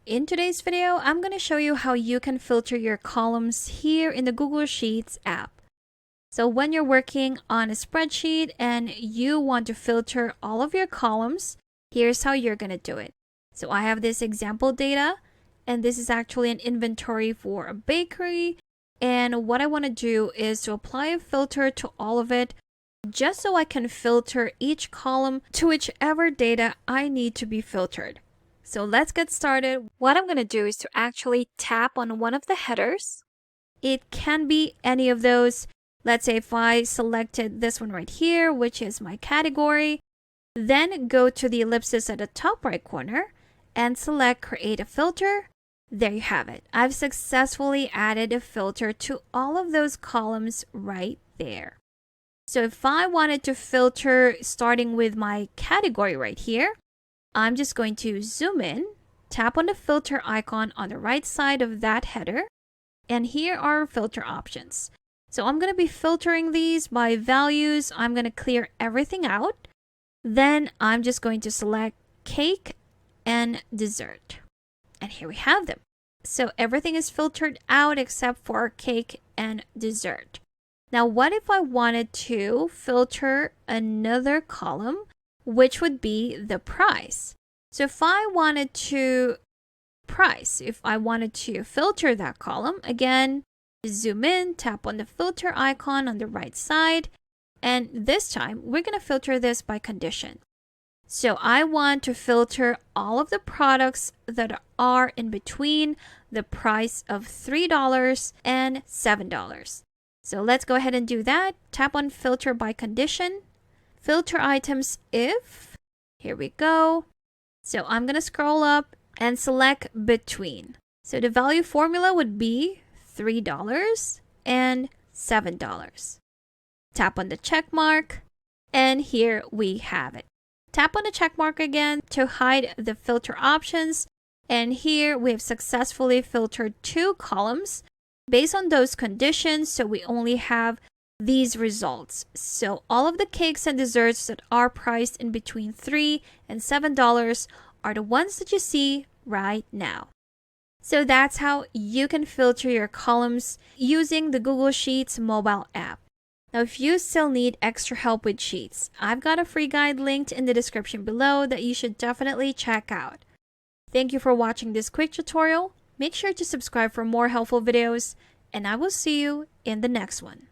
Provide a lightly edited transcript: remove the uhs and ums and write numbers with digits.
in today's video, I'm going to show you how you can filter your columns here in the Google Sheets app. So when you're working on a spreadsheet and you want to filter all of your columns, here's how you're going to do it. So I have this example data, and this is actually an inventory for a bakery. And what I want to do is to apply a filter to all of it, just so I can filter each column to whichever data I need to be filtered. So let's get started. What I'm going to do is to actually tap on one of the headers. It can be any of those. Let's say if I selected this one right here, which is my category, then go to the ellipsis at the top right corner and select create a filter. There you have it. I've successfully added a filter to all of those columns right there. So if I wanted to filter starting with my category right here, I'm just going to zoom in, tap on the filter icon on the right side of that header, and here are filter options. So I'm going to be filtering these by values. I'm going to clear everything out. Then I'm just going to select cake and dessert. And here we have them. So everything is filtered out except for cake and dessert. Now, what if I wanted to filter another column, which would be the price? So if I wanted to filter that column, again, zoom in, tap on the filter icon on the right side, and this time we're going to filter this by condition. So I want to filter all of the products that are in between the price of $3 and $7. So let's go ahead and do that. Tap on filter by condition, filter items if, here we go. So I'm going to scroll up and select between. So the value formula would be $3 and $7. Tap on the check mark, and here we have it. Tap on the check mark again to hide the filter options, and here we have successfully filtered two columns based on those conditions, so we only have these results. So all of the cakes and desserts that are priced in between $3 and $7 are the ones that you see right now. So that's how you can filter your columns using the Google Sheets mobile app. Now, if you still need extra help with Sheets, I've got a free guide linked in the description below that you should definitely check out. Thank you for watching this quick tutorial. Make sure to subscribe for more helpful videos, and I will see you in the next one.